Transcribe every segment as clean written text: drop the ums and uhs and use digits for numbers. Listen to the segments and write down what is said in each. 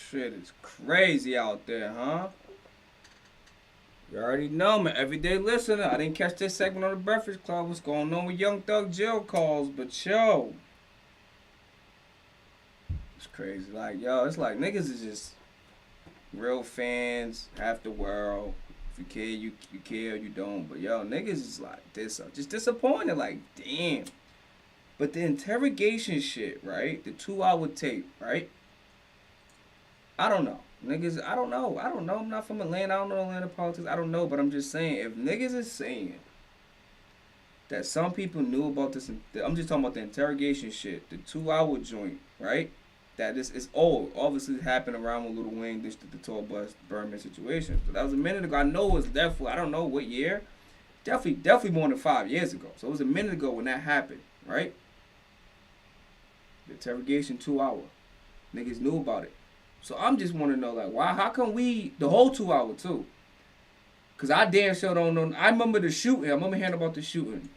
Shit is crazy out there, huh? You already know, man. Everyday listener. I didn't catch this segment on the Breakfast Club. What's going on with Young Thug jail calls? But yo, it's crazy. Like, yo, it's like niggas is just real fans, half the world. If you care, you care, you don't. But yo, niggas is like this, just disappointed. Like, damn. But the interrogation shit, right? The 2 hour tape, right? I don't know. Niggas, I don't know. I don't know. I'm not from Atlanta. I don't know Atlanta politics. I don't know. But I'm just saying, if niggas is saying that some people knew about this, I'm just talking about the interrogation shit, the 2 hour joint, right? That this is old. Obviously, it happened around when Lil Wayne dished the tour bus Birdman situation. So that was a minute ago. I know it was definitely, I don't know what year. Definitely more than 5 years ago. So it was a minute ago when that happened, right? The interrogation 2 hour. Niggas knew about it. So I'm just want to know, like, why? How come we the whole 2 hour too? Cause I damn sure don't know. I remember the shooting. I remember hearing about the shooting,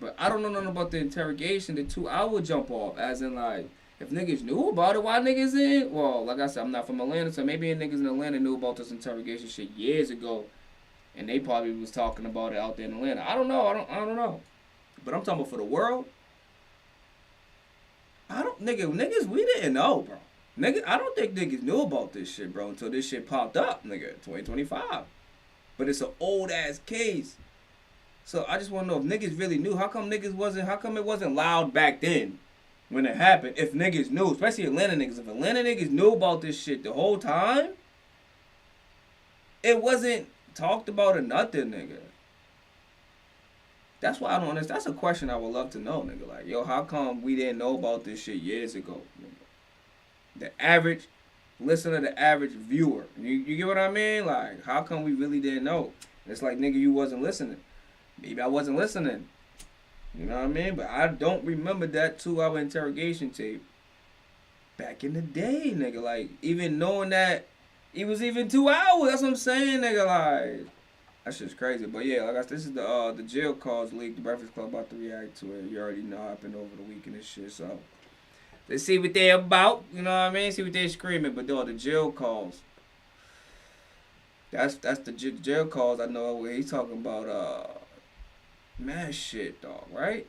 but I don't know nothing about the interrogation. The 2 hour jump off, as in like, if niggas knew about it, why niggas in? Well, like I said, I'm not from Atlanta, so maybe niggas in Atlanta knew about this interrogation shit years ago, and they probably was talking about it out there in Atlanta. I don't know. I don't know. But I'm talking about for the world. Niggas, we didn't know, bro. Nigga, I don't think niggas knew about this shit, bro, until this shit popped up, nigga, 2025. But it's an old ass case. So I just want to know if niggas really knew. How come it wasn't loud back then when it happened? If niggas knew, especially Atlanta niggas. If Atlanta niggas knew about this shit the whole time, it wasn't talked about or nothing, nigga. That's why I don't understand. That's a question I would love to know, nigga. Like, yo, how come we didn't know about this shit years ago, nigga? The average listener, the average viewer. You get what I mean? Like, how come we really didn't know? It's like, nigga, you wasn't listening. Maybe I wasn't listening. You know what I mean? But I don't remember that 2 hour interrogation tape back in the day, nigga. Like, even knowing that it was even 2 hours. That's what I'm saying, nigga. Like, that shit's crazy. But yeah, like I said, this is the jail calls leak. The Breakfast Club about to react to it. You already know what happened over the weekend and shit, so let's see what they about. You know what I mean? See what they screaming. But though the jail calls. That's the jail calls. I know where he's talking about mad shit, dog, right?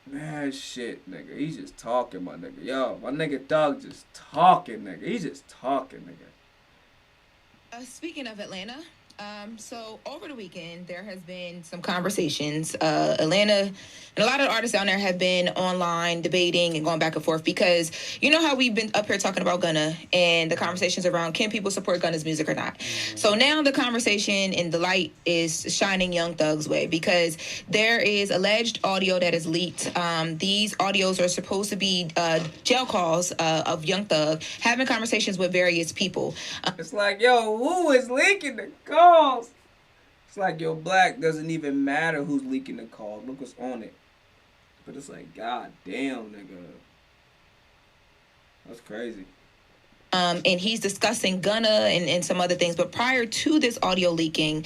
Mad shit, nigga. He's just talking, my nigga. Yo, my nigga Thug just talking, nigga. He's just talking, nigga. Speaking of Atlanta, so over the weekend, there has been some conversations. Atlanta and a lot of artists down there have been online debating and going back and forth because you know how we've been up here talking about Gunna and the conversations around can people support Gunna's music or not. So now the conversation and the light is shining Young Thug's way because there is alleged audio that is leaked. These audios are supposed to be jail calls of Young Thug having conversations with various people. It's like, yo, who is leaking the calls? It's like, yo, Black, doesn't even matter who's leaking the calls. Look what's on it. But it's like, god damn, nigga. That's crazy. And he's discussing Gunna and some other things. But prior to this audio leaking,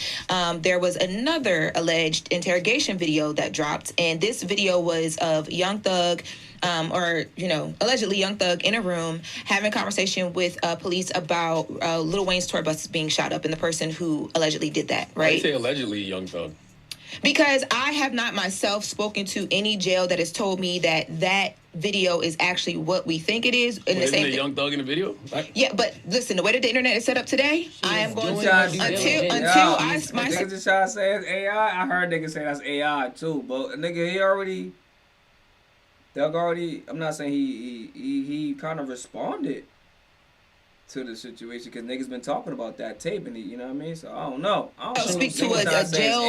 there was another alleged interrogation video that dropped. And this video was of Young Thug, allegedly Young Thug in a room having a conversation with police about Lil Wayne's tour bus being shot up and the person who allegedly did that, right? Why do you say allegedly Young Thug? Because I have not myself spoken to any jail that has told me that video is actually what we think it is. And the same Young Thug in the video? Like, yeah, but listen, the way that the internet is set up today, I am going to until I just trying to say it's AI. I heard niggas say that's AI too, but nigga, I'm not saying he kind of responded to the situation because niggas been talking about that tape and you know what I mean. So I don't know. Speak to a jail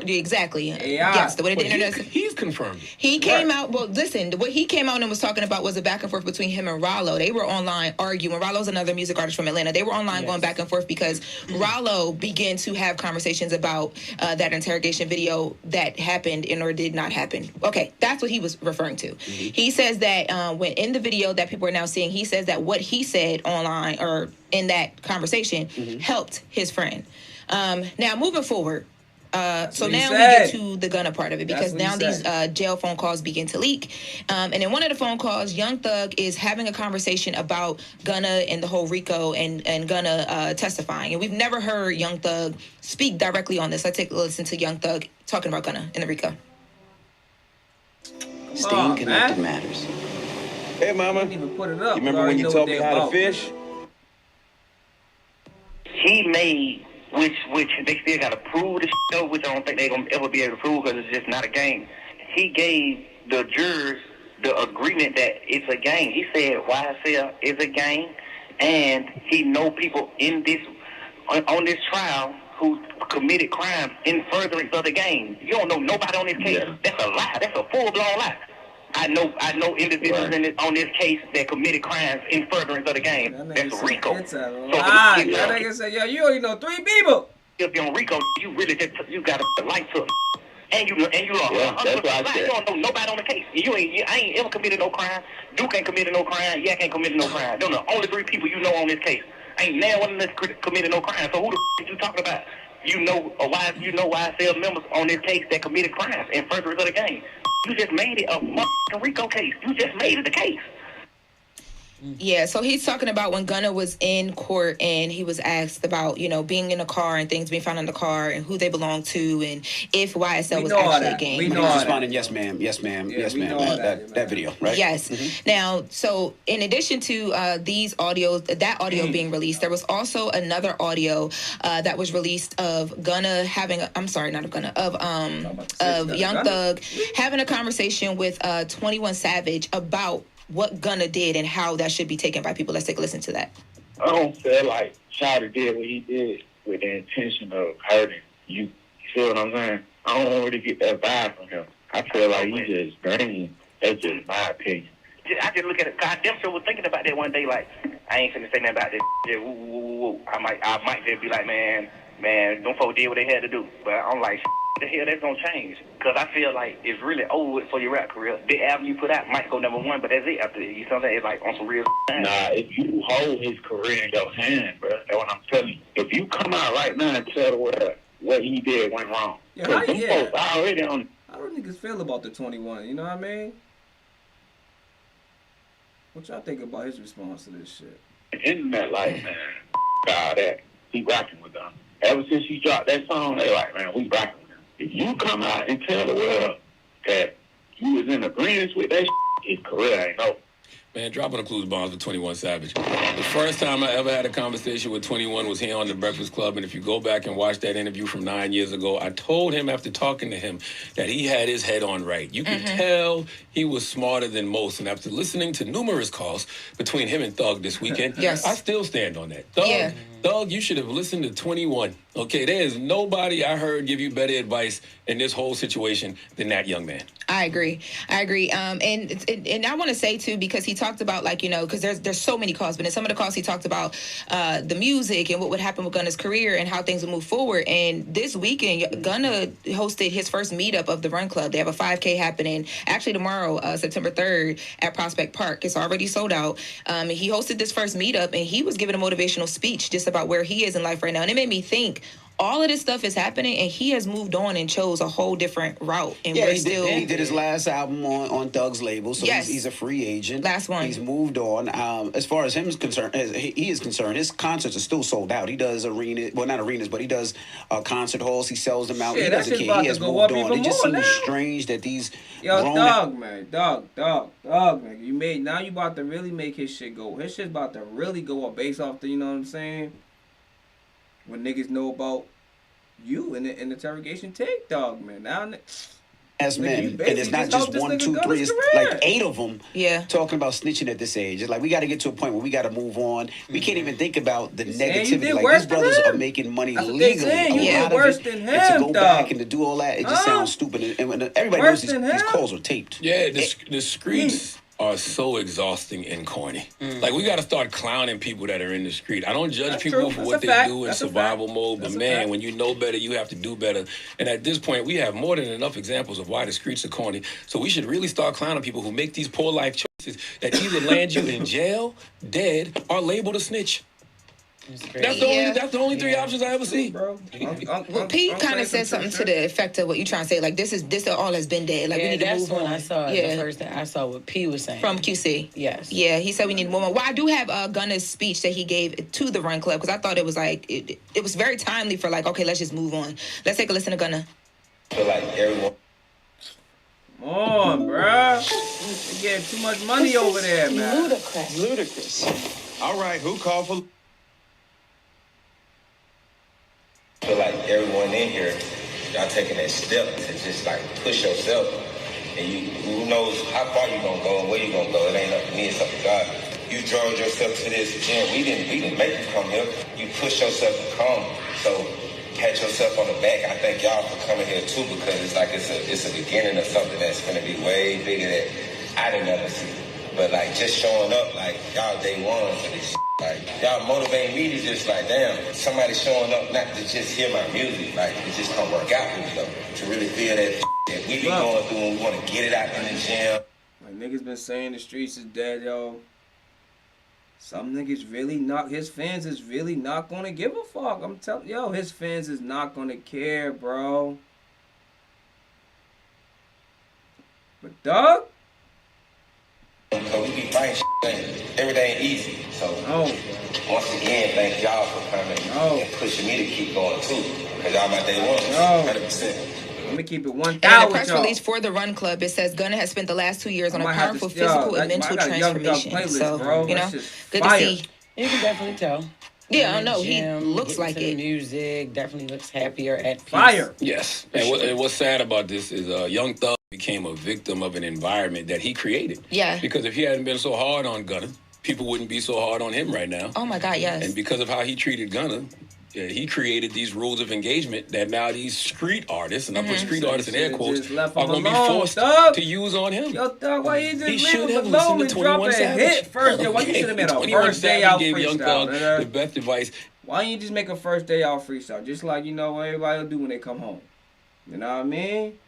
exactly. AI. Yes, the way the internet. He's confirmed. He came out. Well, listen, what he came out and was talking about was a back and forth between him and Rollo. They were online arguing. Rollo's another music artist from Atlanta. They were online going back and forth because Rollo began to have conversations about that interrogation video that happened or did not happen. Okay, that's what he was referring to. Mm-hmm. He says that when in the video that people are now seeing, he says that what he said online or in that conversation helped his friend. Now, moving forward, So what he now we said. get to the Gunna part of it, because That's what he now these said. jail phone calls begin to leak. And in one of the phone calls, Young Thug is having a conversation about Gunna and the whole Rico and Gunna testifying. And we've never heard Young Thug speak directly on this. Let's take a listen to Young Thug talking about Gunna and the Rico. Staying connected man. matters. Hey, I mama. didn't even put it up. You remember when you taught me how to fish? He made, which they still got to prove the shit, which I don't think they're going to ever be able to prove because it's just not a game. He gave the jurors the agreement that it's a game. He said YSL is a game, and he know people in this on this trial who committed crimes in furtherance of the game. You don't know nobody on this case. Yeah. That's a lie. That's a full-blown lie. I know individuals on this case that committed crimes in furtherance of the game. That's Rico. It's a lie. That nigga said, yo, you only know 3 people. If you're on Rico, you really just got a light to it. And you lost. Yeah, that's what I said. You don't know nobody on the case. I ain't ever committed no crime. Duke ain't committed no crime. Yak ain't committed no crime. Them the only 3 people you know on this case. Ain't now one of them committed no crime. So who the f*** you talking about? You know YSL members on this case that committed crimes in furtherance of the game. You just made it a motherfucking Rico case. You just made it a case. Yeah, so he's talking about when Gunna was in court and he was asked about, being in a car and things being found in the car and who they belong to and if YSL was actually a gang. He was responding, yes, ma'am, yes, ma'am, Yeah, yes, ma'am. That video, right? Yes. Mm-hmm. Now, so in addition to these audios, that audio being released, there was also another audio that was released of Gunna having, of Young Thug having a conversation with 21 Savage about what Gunna did and how that should be taken by people. Let's take a listen to that. I don't feel like Shawty did what he did with the intention of hurting you. You feel what I'm saying? I don't really get that vibe from him. I feel like he just green. That's just my opinion. I just look at it. God damn sure was thinking about that one day. Like, I ain't finna say nothing about this. Woo, woo, woo, woo. I might just be like, man, them folks did what they had to do. But I'm like, the hell that's gonna change? Because I feel like it's really over with for your rap career. The album you put out might go number 1, but that's it after that. You know what I'm saying? It's like on some real Nah, if you hold his career in your hand, bro, that's what I'm telling you. If you come out right now and tell the world what he did went wrong. Because them folks already on. How do niggas feel about the 21? You know what I mean? What y'all think about his response to this shit? The internet, like, man, God, that he rocking with them. Ever since he dropped that song, they like, man, we rocking with him. If you come out and tell the world that you was in agreement with that shit, his career ain't over. Man, dropping the clues bombs with 21 Savage. The first time I ever had a conversation with 21 was here on The Breakfast Club, and if you go back and watch that interview from 9 years ago, I told him after talking to him that he had his head on right. You could tell he was smarter than most, and after listening to numerous calls between him and Thug this weekend, Yes. I still stand on that. Thug, you should have listened to 21. Okay, there is nobody I heard give you better advice in this whole situation than that young man. I agree. And I want to say too, because he talked about because there's so many calls, but in some of the calls he talked about the music and what would happen with Gunna's career and how things would move forward. And this weekend, Gunna hosted his first meetup of the Run Club. They have a 5K happening actually tomorrow, September 3rd at Prospect Park. It's already sold out. He hosted this first meetup and he was giving a motivational speech just about where he is in life right now. And it made me think, all of this stuff is happening, and he has moved on and chose a whole different route. And he did his last album on Thug's label, so he's a free agent. Last one. He's moved on. As far as him is concerned, his concerts are still sold out. He does not arenas, but he does concert halls. He sells them out. He doesn't care. He has moved on. It just seems strange that these Dog, man. You about to really make his shit go. His shit's about to really go up based off the, you know what I'm saying? When niggas know about you in the interrogation tape, dog, man. Now, as men, and it's not just 1, 2, 3, it's like 8 of them talking about snitching at this age. It's like we got to get to a point where we got to move on. We can't even think about the negativity. Like these brothers are making money legally. A lot of it, and to go back and to do all that, it just sounds stupid. And everybody knows these calls are taped. Yeah, the streets are so exhausting and corny. Like, we got to start clowning people that are in the street. I don't judge people for what they do in survival mode, but man, when you know better, you have to do better. And at this point, we have more than enough examples of why the streets are corny. So we should really start clowning people who make these poor life choices that either land you in jail, dead, or labeled a snitch. That's the only three options I ever see, bro. Well, Pete kind of said something to the effect of what you trying to say. Like this all has been dead. Like we need to move on. I saw it. The first thing I saw what P was saying from QC. Yes. Yeah, he said we need more. Well, I do have Gunna's speech that he gave to the Run Club because I thought it was like it was very timely for like, okay, let's just move on. Let's take a listen to Gunna. I feel like everyone. Come on, bruh. You're getting too much money over there, man. Ludicrous. All right, who called for? I feel like everyone in here, y'all taking that step to just like push yourself. And who knows how far you gonna go and where you gonna go. It ain't up to me, it's up to God. You drove yourself to this gym. We didn't make you come here. You pushed yourself to come. So pat yourself on the back. I thank y'all for coming here too, because it's like it's a beginning of something that's gonna be way bigger that I didn't ever see. But like just showing up, like y'all day one for this shit. Like y'all motivate me to just like, damn, somebody showing up not to just hear my music, like to just come work out with me though. To really feel that that we be going through and we want to get it out in the gym. Like niggas been saying the streets is dead, yo. Some niggas really not, his fans is really not gonna give a fuck. I'm telling yo, his fans is not gonna care, bro. But Doug? So we be fighting everything easy. So once again, thank y'all for coming and pushing me to keep going too. Because y'all my day one, 100%. Let me keep it 1,000. In the press release for the Run Club, it says Gunna has spent the last 2 years on a powerful physical and mental transformation. Playlist, so, you know, good to see. You can definitely tell. Yeah, I don't know. He looks like it. Music definitely looks happier at peace. Fire. Yes. And what's sad about this is Young Thug became a victim of an environment that he created. Yeah. Because if he hadn't been so hard on Gunna, people wouldn't be so hard on him right now. Oh my God, yes. And because of how he treated Gunna, he created these rules of engagement that now these street artists, and I put street artists in air quotes, are going to be forced to use on him. Yo, Thug, why you just should leave have him alone listened to and drop 21 a Savage. hit first? Yeah, why you should have made a 21 first day out gave Young Thug freestyle, the best advice. Why don't you just make a first day out freestyle? Just like, you know, what everybody will do when they come home. You know what I mean?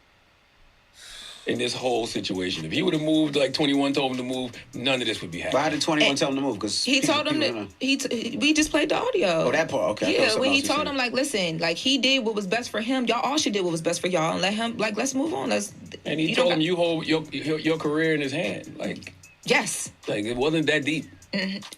In this whole situation, if he would have moved like 21 told him to move, none of this would be happening. Why did 21 tell him to move? Because he told him that we just played the audio. Oh, that part, okay. Yeah, when he told him like, listen, like he did what was best for him. Y'all all should do what was best for y'all, and let him like let's move on. And he told him you hold your career in his hand. Like yes, like it wasn't that deep.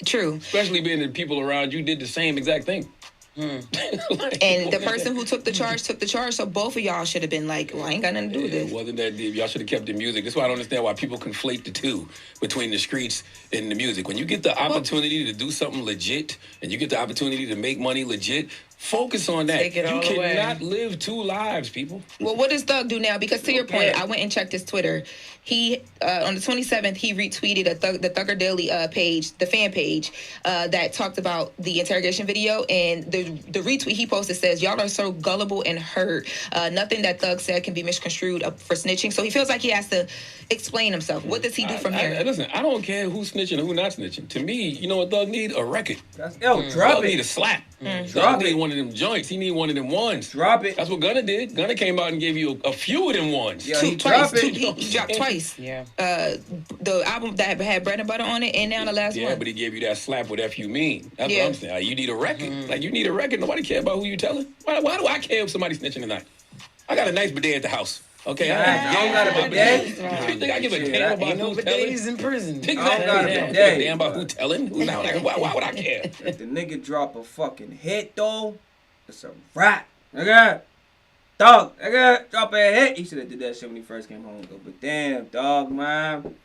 True. Especially being the people around you did the same exact thing. And the person who took the charge, so both of y'all should have been like, well, I ain't got nothing to do with this. It wasn't that deep. Y'all should have kept the music. That's why I don't understand why people conflate the two between the streets and the music. When you get the opportunity to do something legit and you get the opportunity to make money legit, focus on that. You cannot live two lives, people. Well, what does Thug do now? Because to your point, I went and checked his Twitter. He on the 27th, he retweeted the Thugger Daily page, the fan page, that talked about the interrogation video. And the retweet he posted says, "Y'all are so gullible and hurt. Nothing that Thug said can be misconstrued for snitching." So he feels like he has to explain himself. What does he do from here? Listen, I don't care who's snitching or who not snitching. To me, you know what Thug need? A record. Drop Thug it. need a slap. Drop need it. one of them joints. He need one of them ones. Drop it. That's what Gunna did. Gunna came out and gave you a few of them ones. Yeah, he dropped it. He dropped twice. Yeah. The album that had Bread and Butter on it, and now the last one. Yeah, but he gave you that slap with F you mean. That's what I'm saying. Like, you need a record. Like, you need a record. Nobody care about who you telling. Why do I care if somebody's snitching tonight? I got a nice bidet at the house. Okay, I don't got a bidet. You think I give a damn about who's telling? He's in prison. Exactly. I don't got a Give a bidet. damn about who telling? Who's not? Why would I care? If the nigga drop a fucking hit though, it's a rap. Nigga, dog, nigga, drop a hit. He should have did that shit when he first came home though. But damn, dog, man.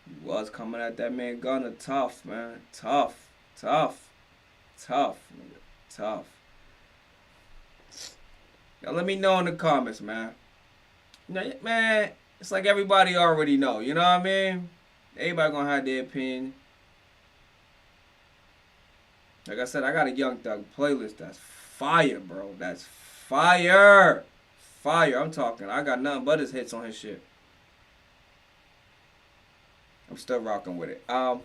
He was coming at that man Gunna tough, man. Tough. Nigga. Tough. Y'all let me know in the comments, man. You know, man, it's like everybody already know. You know what I mean? Everybody gonna have their opinion. Like I said, I got a Young Thug playlist that's fire, bro. That's fire. Fire. I'm talking. I got nothing but his hits on his shit. I'm still rocking with it. Out.